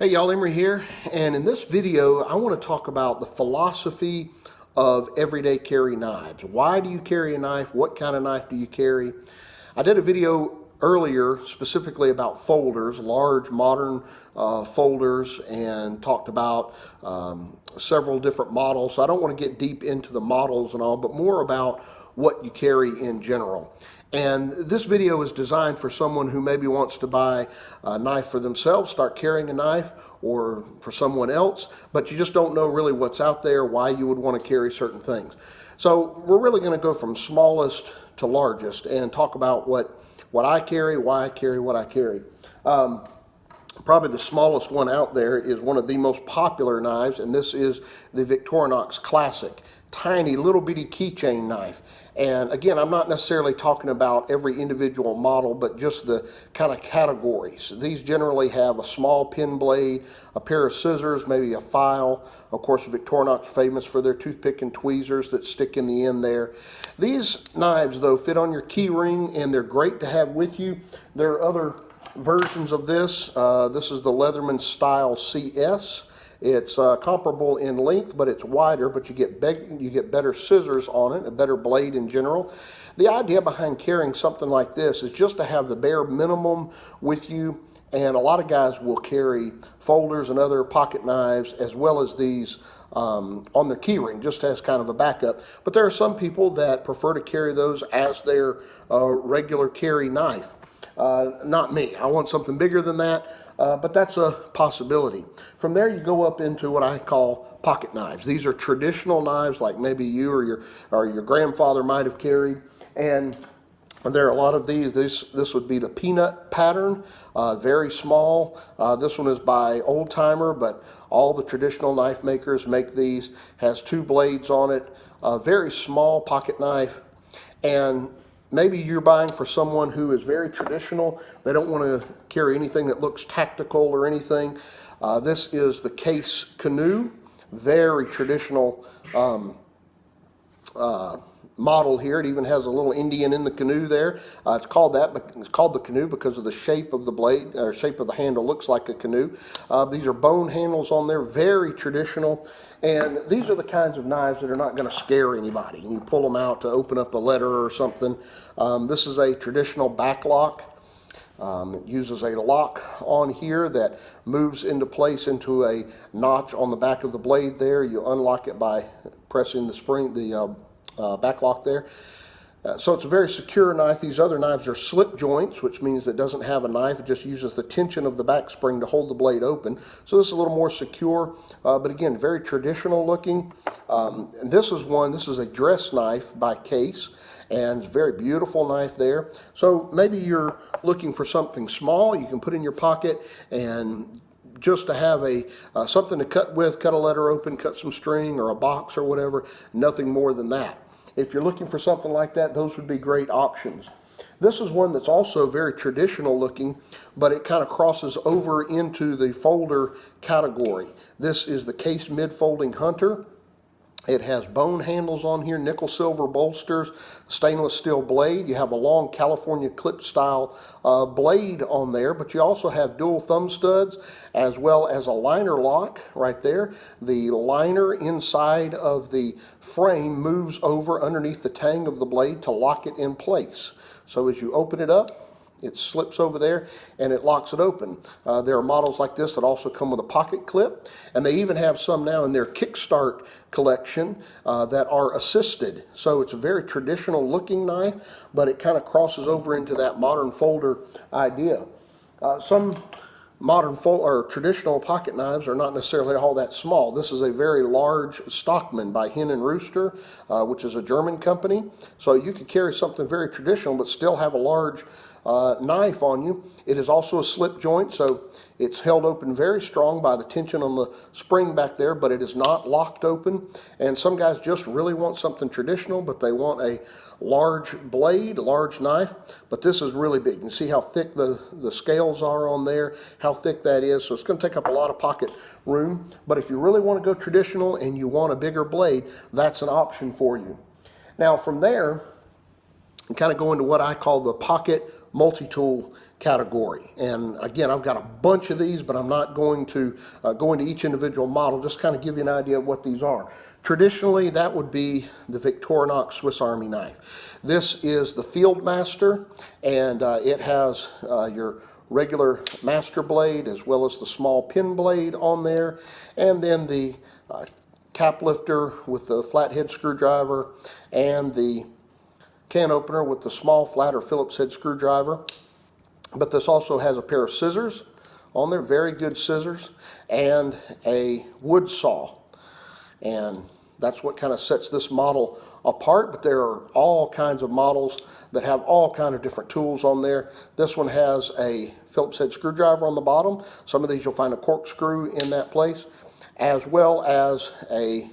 Hey y'all, Emery here, and in this video I want to talk about the philosophy of everyday carry knives. Why do you carry a knife? What kind of knife do you carry? I did a video earlier specifically about folders, large modern folders, and talked about several different models. So I don't want to get deep into the models and all, but more about what you carry in general. And this video is designed for someone who maybe wants to buy a knife for themselves, start carrying a knife, or for someone else, but you just don't know really what's out there, why you would want to carry certain things. So we're really going to go from smallest to largest and talk about what I carry, why I carry what I carry. Probably the smallest one out there is one of the most popular knives, and this is the Victorinox Classic. Tiny little bitty keychain knife. And again, I'm not necessarily talking about every individual model, but just the kind of categories. These generally have a small pin blade, a pair of scissors, maybe a file. Of course, Victorinox famous for their toothpick and tweezers that stick in the end there. These knives, though, fit on your key ring, and they're great to have with you. There are other versions of this. This is the Leatherman Style CS. It's comparable in length, but it's wider, but you get better scissors on it, a better blade in general. The idea behind carrying something like this is just to have the bare minimum with you, and a lot of guys will carry folders and other pocket knives as well as these on their keyring, just as kind of a backup. But there are some people that prefer to carry those as their regular carry knife. Not me. I want something bigger than that. But that's a possibility. From there, you go up into what I call pocket knives. These are traditional knives like maybe you or your grandfather might have carried. And there are a lot of these. This would be the peanut pattern, very small. This one is by Old Timer, but all the traditional knife makers make these. Has two blades on it. A very small pocket knife. And maybe you're buying for someone who is very traditional. They don't want to carry anything that looks tactical or anything. This is the Case Canoe, very traditional model here. It even has a little Indian in the canoe there. It's called that, but it's called the Canoe because of the shape of the blade, or shape of the handle looks like a canoe. These are bone handles on there, very traditional. And these are the kinds of knives that are not going to scare anybody. You pull them out to open up a letter or something. This is a traditional back lock. It uses a lock on here that moves into place into a notch on the back of the blade there. You unlock it by pressing the spring, the back lock there. So it's a very secure knife. These other knives are slip joints, which means it doesn't have a knife. It just uses the tension of the back spring to hold the blade open. So this is a little more secure, but again, very traditional looking. And this is a dress knife by Case, and very beautiful knife there. So maybe you're looking for something small you can put in your pocket, and just to have something to cut with, cut a letter open, cut some string or a box or whatever, nothing more than that. If you're looking for something like that, those would be great options. This is one that's also very traditional looking, but it kind of crosses over into the folder category. This is the Case Mid-Folding Hunter. It has bone handles on here, nickel silver bolsters, stainless steel blade. You have a long California clip style blade on there, but you also have dual thumb studs as well as a liner lock right there. The liner inside of the frame moves over underneath the tang of the blade to lock it in place. So as you open it up, it slips over there and it locks it open. There are models like this that also come with a pocket clip, and they even have some now in their Kickstart collection that are assisted. So it's a very traditional looking knife, but it kind of crosses over into that modern folder idea. Some modern or traditional pocket knives are not necessarily all that small. This is a very large Stockman by Hen and Rooster, which is a German company. So you could carry something very traditional but still have a large knife on you. It is also a slip joint, so it's held open very strong by the tension on the spring back there, but it is not locked open. And some guys just really want something traditional, but they want a large blade, large knife. But this is really big. You can see how thick the scales are on there, how thick that is. So it's going to take up a lot of pocket room. But if you really want to go traditional and you want a bigger blade, that's an option for you. Now from there, and kind of go into what I call the pocket multi-tool category. And again, I've got a bunch of these, but I'm not going to go into each individual model, just kind of give you an idea of what these are. Traditionally, that would be the Victorinox Swiss Army knife. This is the Field Master, and it has your regular master blade as well as the small pin blade on there, and then the cap lifter with the flathead screwdriver and the can opener with the small flat or Phillips head screwdriver. But this also has a pair of scissors on there, very good scissors, and a wood saw. And that's what kind of sets this model apart, but there are all kinds of models that have all kinds of different tools on there. This one has a Phillips head screwdriver on the bottom. Some of these you'll find a corkscrew in that place, as well as a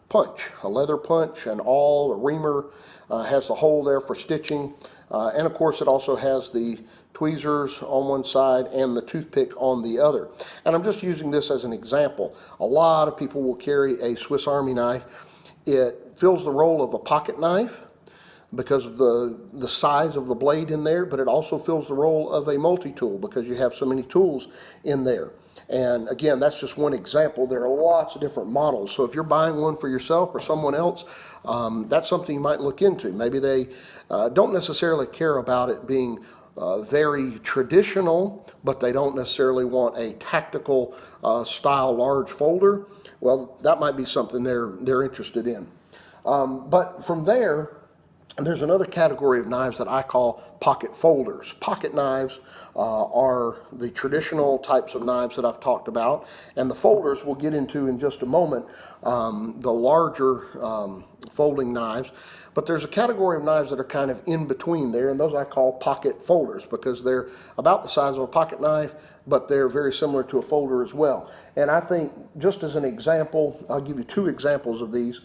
punch, a leather punch, an awl, a reamer, has the hole there for stitching, and of course it also has the tweezers on one side and the toothpick on the other. And I'm just using this as an example. A lot of people will carry a Swiss Army knife. It fills the role of a pocket knife because of the size of the blade in there, but it also fills the role of a multi-tool because you have so many tools in there. And again, that's just one example. There are lots of different models. So if you're buying one for yourself or someone else, that's something you might look into. Maybe they don't necessarily care about it being very traditional, but they don't necessarily want a tactical style large folder. Well, that might be something they're interested in. But from there's another category of knives that I call pocket folders. Pocket knives are the traditional types of knives that I've talked about, and the folders we'll get into in just a moment, the larger folding knives. But there's a category of knives that are kind of in between there, and those I call pocket folders because they're about the size of a pocket knife, but they're very similar to a folder as well. And I think, just as an example, I'll give you two examples of these.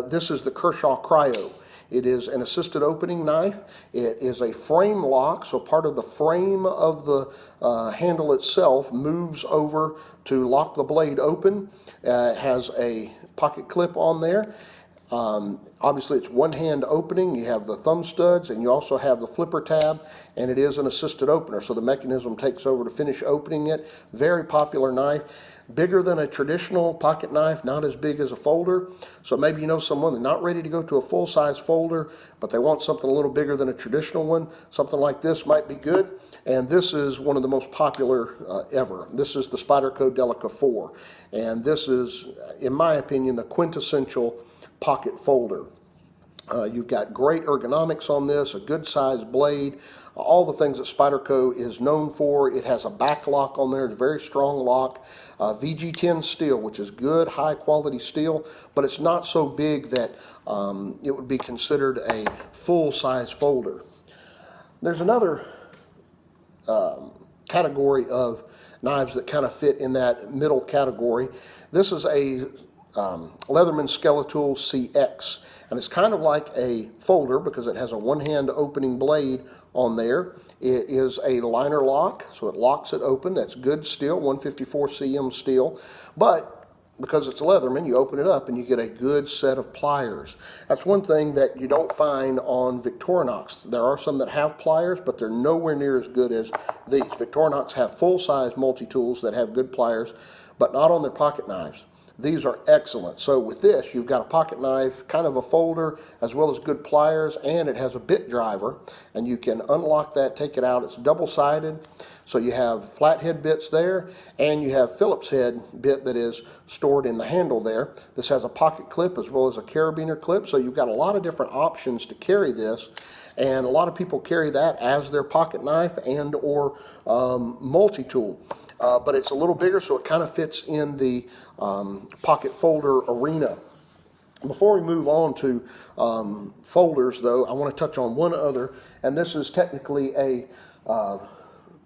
This is the Kershaw Cryo. It is an assisted opening knife. It is a frame lock, so part of the frame of the handle itself moves over to lock the blade open. It has a pocket clip on there. Obviously it's one hand opening. You have the thumb studs and you also have the flipper tab, and it is an assisted opener, so the mechanism takes over to finish opening it. Very popular knife. Bigger than a traditional pocket knife, not as big as a folder. So maybe you know someone that's not ready to go to a full-size folder, but they want something a little bigger than a traditional one. Something like this might be good. And this is one of the most popular ever. This is the Spyderco Delica 4. And this is, in my opinion, the quintessential pocket folder. You've got great ergonomics on this, a good sized blade, all the things that Spyderco is known for. It has a back lock on there, it's a very strong lock, VG10 steel, which is good, high quality steel, but it's not so big that it would be considered a full size folder. There's another category of knives that kind of fit in that middle category. This is a Leatherman Skeletool CX, and it's kind of like a folder because it has a one-hand opening blade on there. It is a liner lock, so it locks it open. That's good steel, 154 cm steel, but because it's Leatherman, you open it up and you get a good set of pliers. That's one thing that you don't find on Victorinox. There are some that have pliers, but they're nowhere near as good as these. Victorinox have full-size multi-tools that have good pliers, but not on their pocket knives. These are excellent. So with this, you've got a pocket knife, kind of a folder, as well as good pliers, and it has a bit driver, and you can unlock that, take it out. It's double-sided, so you have flathead bits there, and you have Phillips head bit that is stored in the handle there. This has a pocket clip as well as a carabiner clip, so you've got a lot of different options to carry this, and a lot of people carry that as their pocket knife and or multi-tool. But it's a little bigger, so it kind of fits in the pocket folder arena. Before we move on to folders, though, I want to touch on one other, and this is technically a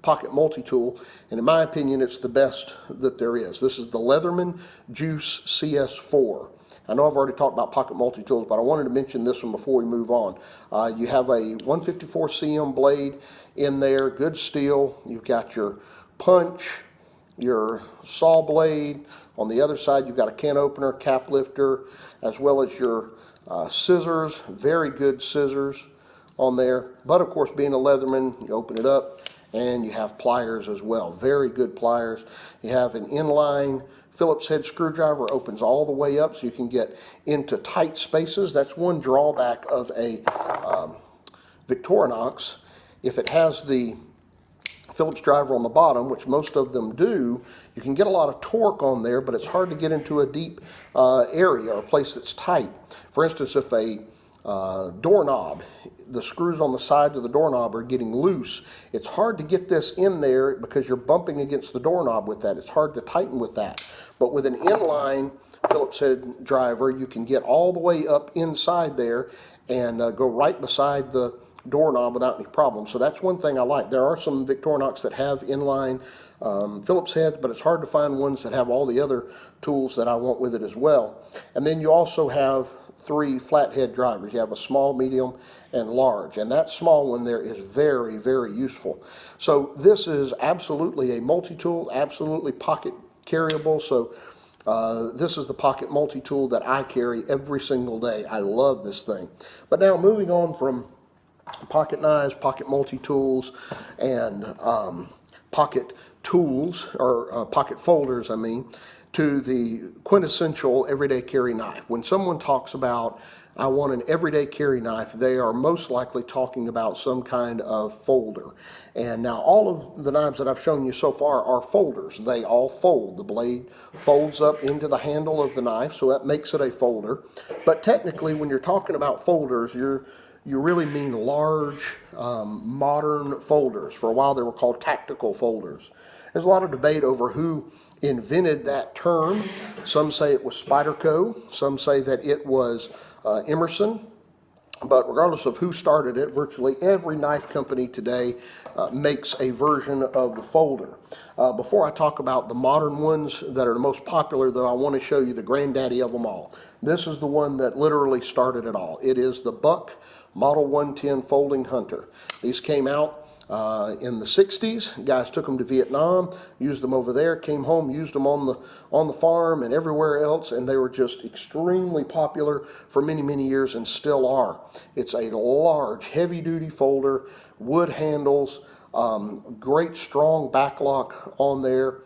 pocket multi-tool, and in my opinion, it's the best that there is. This is the Leatherman Juice CS4. I know I've already talked about pocket multi-tools, but I wanted to mention this one before we move on. You have a 154 cm blade in there, good steel. You've got your punch, your saw blade. On the other side, you've got a can opener, cap lifter, as well as your scissors, very good scissors on there. But of course, being a Leatherman, you open it up and you have pliers as well. Very good pliers. You have an inline Phillips head screwdriver, opens all the way up so you can get into tight spaces. That's one drawback of a Victorinox. If it has the Phillips driver on the bottom, which most of them do, you can get a lot of torque on there, but it's hard to get into a deep area or a place that's tight. For instance, if a doorknob, the screws on the sides of the doorknob are getting loose, it's hard to get this in there because you're bumping against the doorknob with that. It's hard to tighten with that. But with an inline Phillips head driver, you can get all the way up inside there and go right beside the doorknob without any problem. So that's one thing I like. There are some Victorinox that have inline Phillips heads, but it's hard to find ones that have all the other tools that I want with it as well. And then you also have 3 flathead drivers. You have a small, medium, and large. And that small one there is very, very useful. So this is absolutely a multi-tool, absolutely pocket carryable. So this is the pocket multi-tool that I carry every single day. I love this thing. But now moving on from pocket knives, pocket multi-tools, and pocket tools, or pocket folders, I mean, to the quintessential everyday carry knife. When someone talks about, I want an everyday carry knife, they are most likely talking about some kind of folder. And now all of the knives that I've shown you so far are folders. They all fold. The blade folds up into the handle of the knife, so that makes it a folder. But technically, when you're talking about folders, you really mean large, modern folders. For a while they were called tactical folders. There's a lot of debate over who invented that term. Some say it was Spyderco, some say that it was Emerson. But regardless of who started it, virtually every knife company today makes a version of the folder. Before I talk about the modern ones that are the most popular, though, I want to show you the granddaddy of them all. This is the one that literally started it all. It is the Buck Model 110 Folding Hunter. These came out in the 60s. Guys took them to Vietnam, used them over there, came home, used them on the farm and everywhere else, and they were just extremely popular for many, many years and still are. It's a large, heavy-duty folder, wood handles, great strong backlock on there.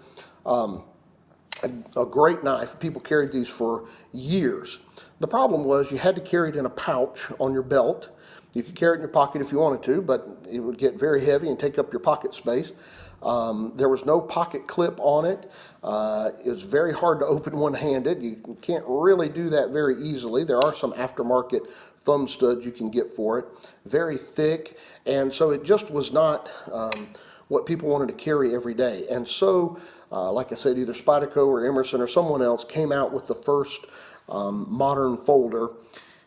A great knife. People carried these for years. The problem was you had to carry it in a pouch on your belt. You could carry it in your pocket if you wanted to, but it would get very heavy and take up your pocket space. There was no pocket clip on it. It was very hard to open one-handed. You can't really do that very easily. There are some aftermarket thumb studs you can get for it. Very thick, and so it just was not what people wanted to carry every day. And so, like I said, either Spyderco or Emerson or someone else came out with the first modern folder,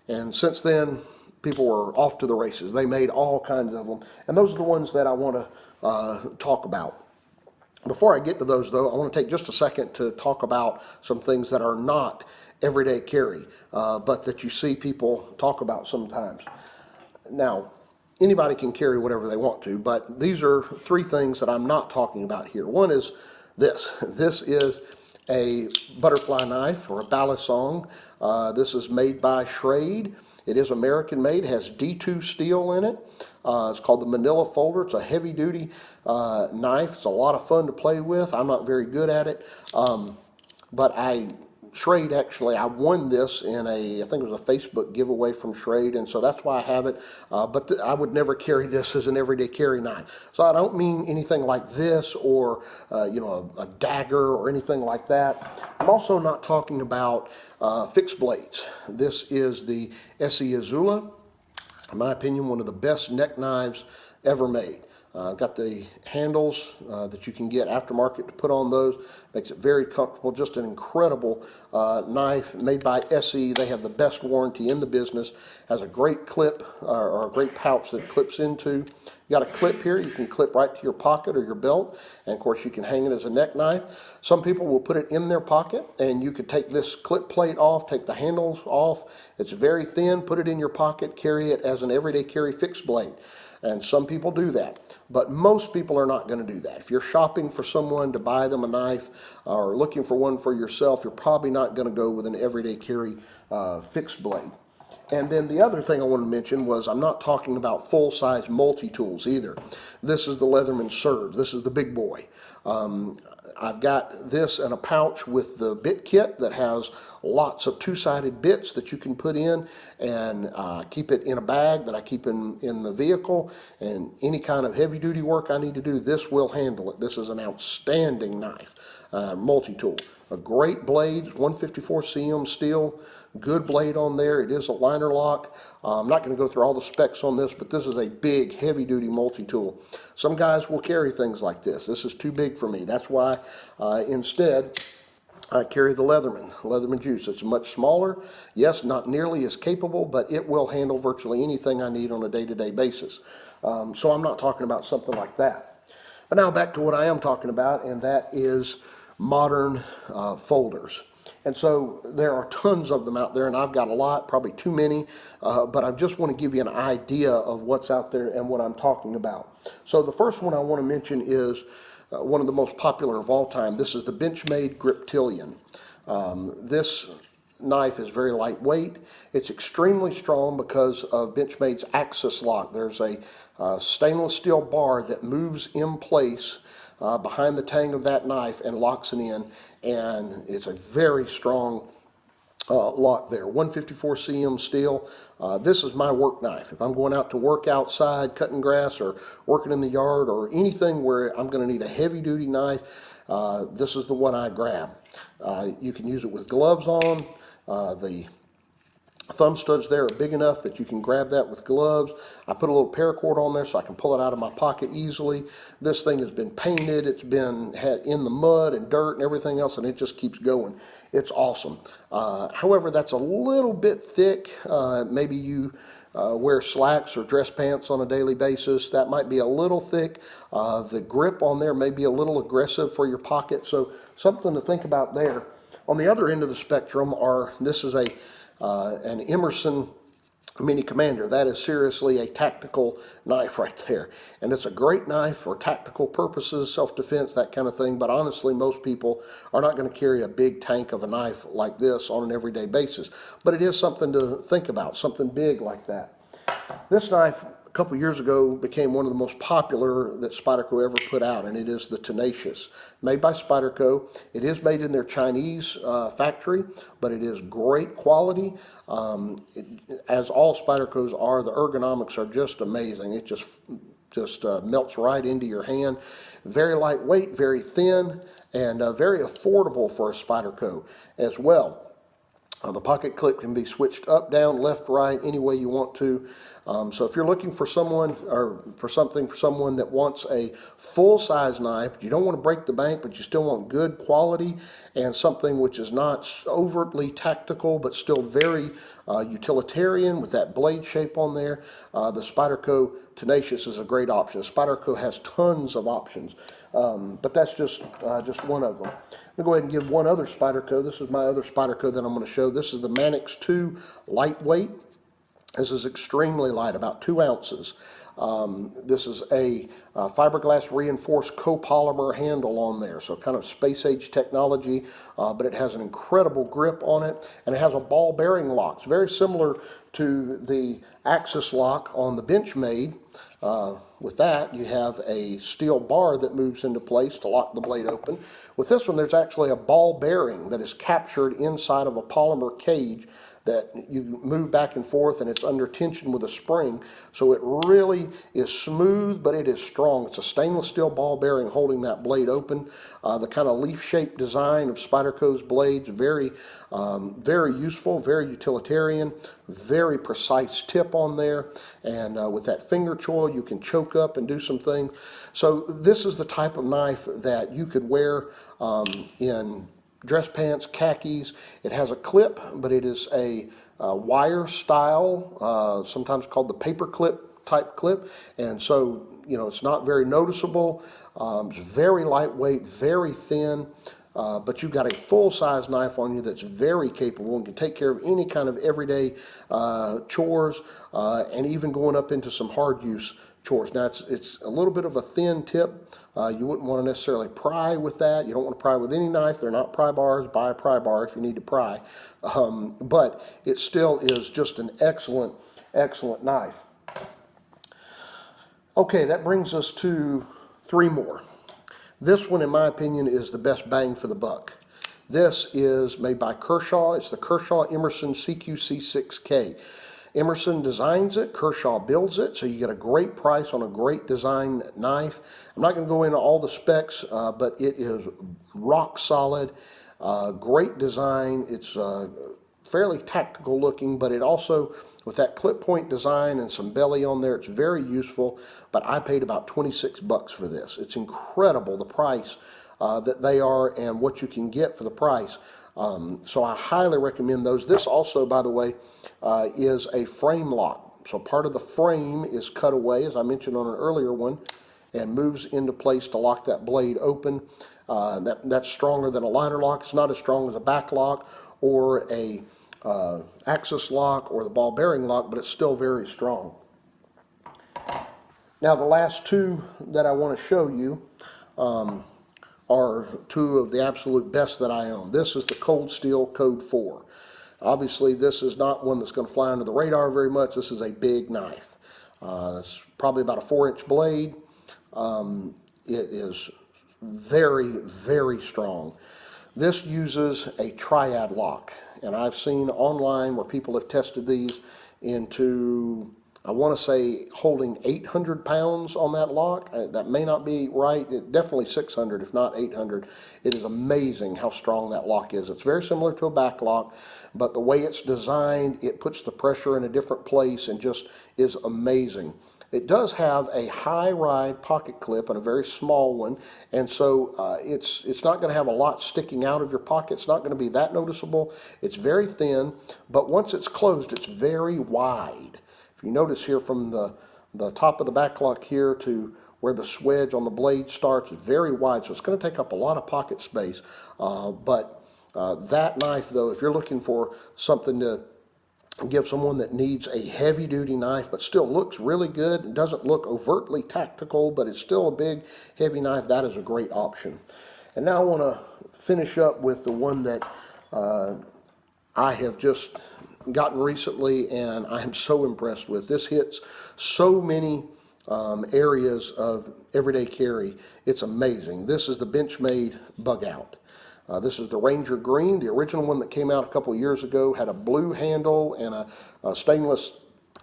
and since then people were off to the races. They made all kinds of them, and those are the ones that I want to talk about. Before I get to those, though, I want to take just a second to talk about some things that are not everyday carry, but that you see people talk about sometimes. Now, anybody can carry whatever they want to, but these are 3 things that I'm not talking about here. One is this. This is a butterfly knife, or a balisong. This is made by Schrade. It is American made, has D2 steel in it. It's called the Manila Folder. It's a heavy duty knife. It's a lot of fun to play with. I'm not very good at it. But Schrade, actually, I won this in I think it was a Facebook giveaway from Schrade, and so that's why I have it. But I would never carry this as an everyday carry knife. So I don't mean anything like this, or a dagger or anything like that. I'm also not talking about fixed blades. This is the SE Azula. In my opinion, one of the best neck knives ever made. Got the handles that you can get aftermarket to put on those. Makes it very comfortable. Just an incredible knife made by SE. They have the best warranty in the business. Has a great clip or a great pouch that it clips into. You got a clip here. You can clip right to your pocket or your belt. And of course you can hang it as a neck knife. Some people will put it in their pocket, and you could take this clip plate off, take the handles off. It's very thin. Put it in your pocket. Carry it as an everyday carry fixed blade. And some people do that, but most people are not going to do that. If you're shopping for someone to buy them a knife or looking for one for yourself, you're probably not going to go with an everyday carry fixed blade. And then the other thing I want to mention was I'm not talking about full-size multi-tools either. This is the Leatherman Surge. This is the big boy. I've got this in a pouch with the bit kit that has lots of two-sided bits that you can put in and keep it in a bag that I keep in the vehicle. And any kind of heavy-duty work I need to do, this will handle it. This is an outstanding knife, multi-tool. A great blade, 154 cm steel. Good blade on there. It is a liner lock. I'm not going to go through all the specs on this, but this is a big, heavy-duty multi-tool. Some guys will carry things like this. This is too big for me. That's why instead I carry the Leatherman Juice. It's much smaller. Yes, not nearly as capable, but it will handle virtually anything I need on a day-to-day basis. So I'm not talking about something like that. But now back to what I am talking about, and that is modern folders. And so there are tons of them out there, and I've got a lot, probably too many, but I just want to give you an idea of what's out there and what I'm talking about. So the first one I want to mention is one of the most popular of all time. This is the Benchmade Griptilian. This knife is very lightweight. It's extremely strong because of Benchmade's Axis lock. There's a stainless steel bar that moves in place behind the tang of that knife and locks it in, and it's a very strong lock there. 154 cm steel. This is my work knife. If I'm going out to work outside, cutting grass or working in the yard or anything where I'm going to need a heavy duty knife, this is the one I grab. You can use it with gloves on. The thumb studs there are big enough that you can grab that with gloves. I put a little paracord on there so I can pull it out of my pocket easily. This thing has been painted. It's been had in the mud and dirt and everything else, and it just keeps going. It's awesome. However, that's a little bit thick. Maybe you wear slacks or dress pants on a daily basis. That might be a little thick. The grip on there may be a little aggressive for your pocket, so something to think about there. On the other end of the spectrum this is an Emerson Mini Commander. That is seriously a tactical knife right there. And it's a great knife for tactical purposes, self-defense, that kind of thing. But honestly, most people are not going to carry a big tank of a knife like this on an everyday basis. But it is something to think about, something big like that. This knife, a couple years ago, became one of the most popular that Spyderco ever put out, and it is the Tenacious. Made by Spyderco. It is made in their Chinese factory, but it is great quality. As all Spydercos are, the ergonomics are just amazing. It just melts right into your hand. Very lightweight, very thin, and very affordable for a Spyderco as well. The pocket clip can be switched up, down, left, right, any way you want to. So if you're looking for someone or for someone that wants a full-size knife, you don't want to break the bank, but you still want good quality and something which is not overtly tactical, but still very utilitarian with that blade shape on there, the Spyderco Tenacious is a great option. Spyderco has tons of options, but that's just one of them. Let me go ahead and give one other Spyderco. This is my other Spyderco that I'm going to show. This is the Mannix 2 Lightweight. This is extremely light, about 2 ounces. This is a fiberglass reinforced copolymer handle on there, so kind of space age technology, but it has an incredible grip on it, and it has a ball bearing lock. It's very similar to the Axis lock on the Benchmade. With that, you have a steel bar that moves into place to lock the blade open. With this one, there's actually a ball bearing that is captured inside of a polymer cage that you move back and forth, and it's under tension with a spring. So it really is smooth, but it is strong. It's a stainless steel ball bearing holding that blade open. The kind of leaf-shaped design of Spyderco's blades, very useful, very utilitarian, very precise tip on there. And with that finger choil, you can choke up and do some things. So this is the type of knife that you could wear in dress pants, khakis. It has a clip, but it is a wire style, sometimes called the paper clip type clip, and so it's not very noticeable. It's very lightweight, very thin, but you've got a full-size knife on you that's very capable and can take care of any kind of everyday chores, and even going up into some hard use chores. Now it's a little bit of a thin tip. You wouldn't want to necessarily pry with that. You don't want to pry with any knife. They're not pry bars. Buy a pry bar if you need to pry. But it still is just an excellent, excellent knife. Okay, that brings us to 3 more. This one, in my opinion, is the best bang for the buck. This is made by Kershaw. It's the Kershaw Emerson CQC6K. Emerson designs it, Kershaw builds it, so you get a great price on a great design knife. I'm not going to go into all the specs, but it is rock solid, great design. It's fairly tactical looking, but it also, with that clip point design and some belly on there, it's very useful. But I paid about 26 bucks for this. It's incredible the price that they are and what you can get for the price. So I highly recommend those. This also, by the way, is a frame lock. So part of the frame is cut away, as I mentioned on an earlier one, and moves into place to lock that blade open. That's stronger than a liner lock. It's not as strong as a back lock or a axis lock or the ball bearing lock, but it's still very strong. Now the last 2 that I want to show you are 2 of the absolute best that I own. This is the Cold Steel Code 4. Obviously this is not one that's going to fly under the radar very much. This is a big knife. It's probably about a 4-inch blade. It is very, very strong. This uses a triad lock, and I've seen online where people have tested these into, I want to say, holding 800 pounds on that lock. That may not be right. Definitely 600, if not 800. It is amazing how strong that lock is. It's very similar to a back lock, but the way it's designed, it puts the pressure in a different place and just is amazing. It does have a high ride pocket clip and a very small one, and so it's not going to have a lot sticking out of your pocket. It's not going to be that noticeable. It's very thin, but once it's closed, it's very wide. If you notice here from the top of the back lock here to where the swedge on the blade starts, it's very wide, so it's going to take up a lot of pocket space. But that knife, though, if you're looking for something to give someone that needs a heavy-duty knife but still looks really good and doesn't look overtly tactical, but it's still a big, heavy knife, that is a great option. And now I want to finish up with the one that I have just gotten recently and I am so impressed with. This hits so many areas of everyday carry. It's amazing. This is the Benchmade Bug Out. This is the Ranger Green. The original one that came out a couple of years ago had a blue handle and a stainless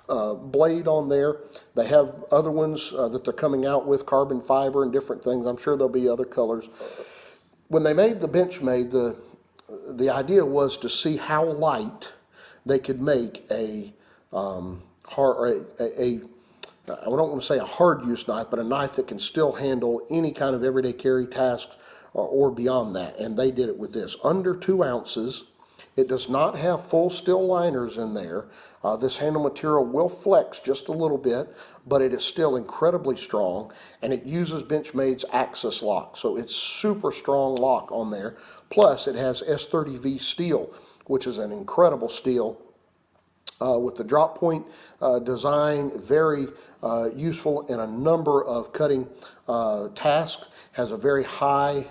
blade on there. They have other ones that they're coming out with, carbon fiber and different things. I'm sure there'll be other colors. When they made the Benchmade, the idea was to see how light they could make I don't want to say a hard use knife, but a knife that can still handle any kind of everyday carry tasks or beyond that. And they did it with this. Under 2 ounces. It does not have full steel liners in there. This handle material will flex just a little bit, but it is still incredibly strong, and it uses Benchmade's Axis lock. So it's super strong lock on there. Plus it has S30V steel, which is an incredible steel. With the drop point design, very useful in a number of cutting tasks. Has a very high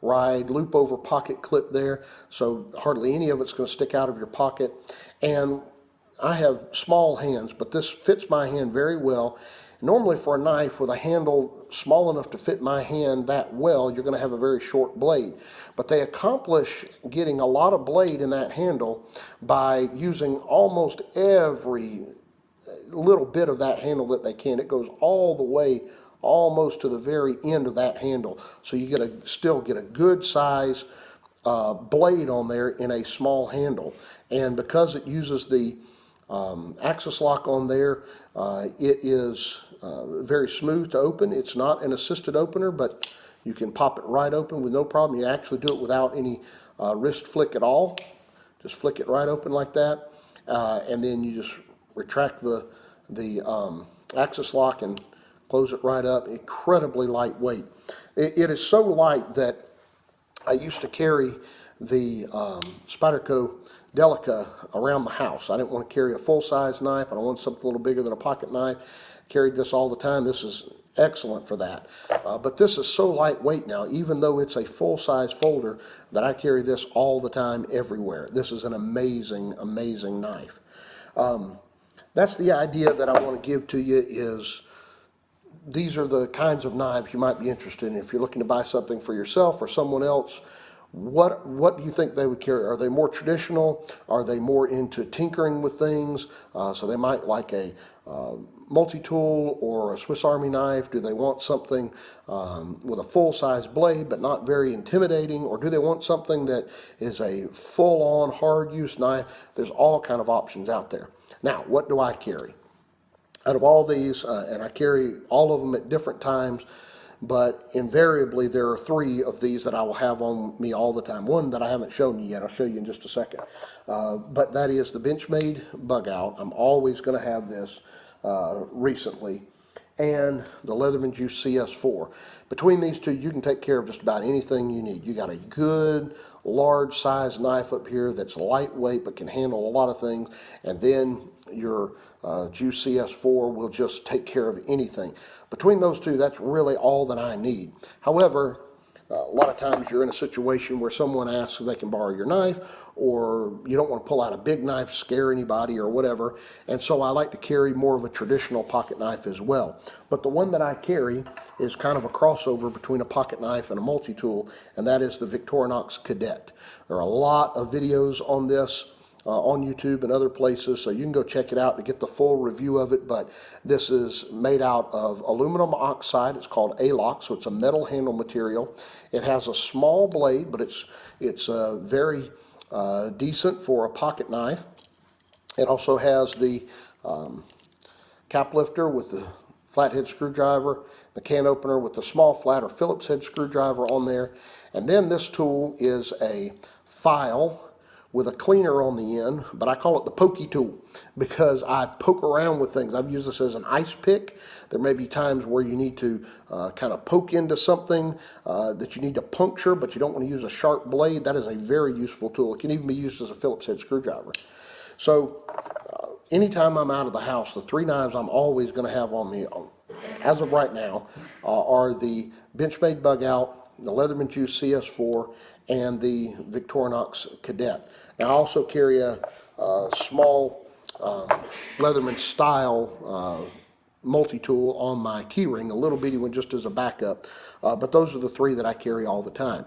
ride loop over pocket clip there, so hardly any of it's going to stick out of your pocket. And I have small hands, but this fits my hand very well. Normally for a knife with a handle small enough to fit my hand that well, you're going to have a very short blade. But they accomplish getting a lot of blade in that handle by using almost every little bit of that handle that they can. It goes all the way almost to the very end of that handle. So you still get a good size blade on there in a small handle. And because it uses the Axis lock on there, it is very smooth to open. It's not an assisted opener, but you can pop it right open with no problem. You actually do it without any wrist flick at all. Just flick it right open like that, and then you just retract the Axis lock and close it right up. Incredibly lightweight. It is so light that I used to carry the Spyderco Delica around the house. I didn't want to carry a full-size knife. I don't want something a little bigger than a pocket knife. Carried this all the time. This is excellent for that. But this is so lightweight now, even though it's a full-size folder, that I carry this all the time everywhere. This is an amazing, amazing knife. That's the idea that I want to give to you is these are the kinds of knives you might be interested in. If you're looking to buy something for yourself or someone else, what do you think they would carry? Are they more traditional? Are they more into tinkering with things? So they might like a multi-tool or a Swiss Army knife. Do they want something with a full-size blade but not very intimidating? Or do they want something that is a full-on hard-use knife? There's all kind of options out there. Now, what do I carry? Out of all these, and I carry all of them at different times, but invariably there are 3 of these that I will have on me all the time. One that I haven't shown you yet, I'll show you in just a second. But that is the Benchmade Bug Out. I'm always going to have this recently. And the Leatherman Juice CS4. Between these two, you can take care of just about anything you need. You got a good, large size knife up here that's lightweight but can handle a lot of things. And then your Juice CS4 will just take care of anything. Between those two, that's really all that I need. However, a lot of times you're in a situation where someone asks if they can borrow your knife, or you don't want to pull out a big knife, scare anybody or whatever, and so I like to carry more of a traditional pocket knife as well. But the one that I carry is kind of a crossover between a pocket knife and a multi-tool, and that is the Victorinox Cadet. There are a lot of videos on this on YouTube and other places, so you can go check it out to get the full review of it. But this is made out of aluminum oxide. It's called A-lock, so it's a metal handle material. It has a small blade, but it's very decent for a pocket knife. It also has the cap lifter with the flathead screwdriver, the can opener with the small flat or Phillips head screwdriver on there. And then this tool is a file with a cleaner on the end, but I call it the pokey tool because I poke around with things. I've used this as an ice pick. There may be times where you need to kind of poke into something that you need to puncture, but you don't want to use a sharp blade. That is a very useful tool. It can even be used as a Phillips head screwdriver. So anytime I'm out of the house, the 3 knives I'm always going to have on me, as of right now, are the Benchmade Bug Out, the Leatherman Juice CS4, and the Victorinox Cadet. Now I also carry a small Leatherman style multi-tool on my keyring, a little bitty one just as a backup, but those are the 3 that I carry all the time.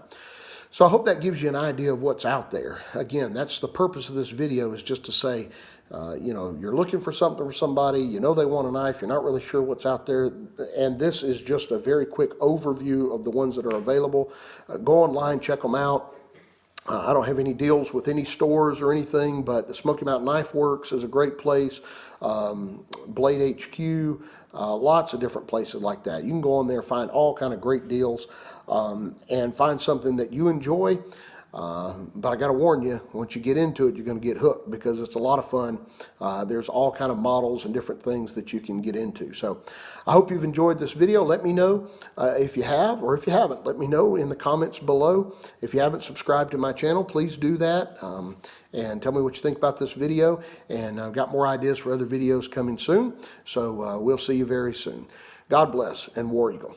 So I hope that gives you an idea of what's out there. Again, that's the purpose of this video, is just to say, you know, you're looking for something for somebody, you know they want a knife, you're not really sure what's out there, and this is just a very quick overview of the ones that are available. Go online, check them out. I don't have any deals with any stores or anything, but Smoky Mountain Knife Works is a great place. Blade HQ, lots of different places like that. You can go on there, find all kind of great deals, and find something that you enjoy. But I got to warn you, once you get into it, you're going to get hooked because it's a lot of fun. There's all kind of models and different things that you can get into. So I hope you've enjoyed this video. Let me know if you have, or if you haven't. Let me know in the comments below. If you haven't subscribed to my channel, please do that. And tell me what you think about this video. And I've got more ideas for other videos coming soon. So we'll see you very soon. God bless, and War Eagle.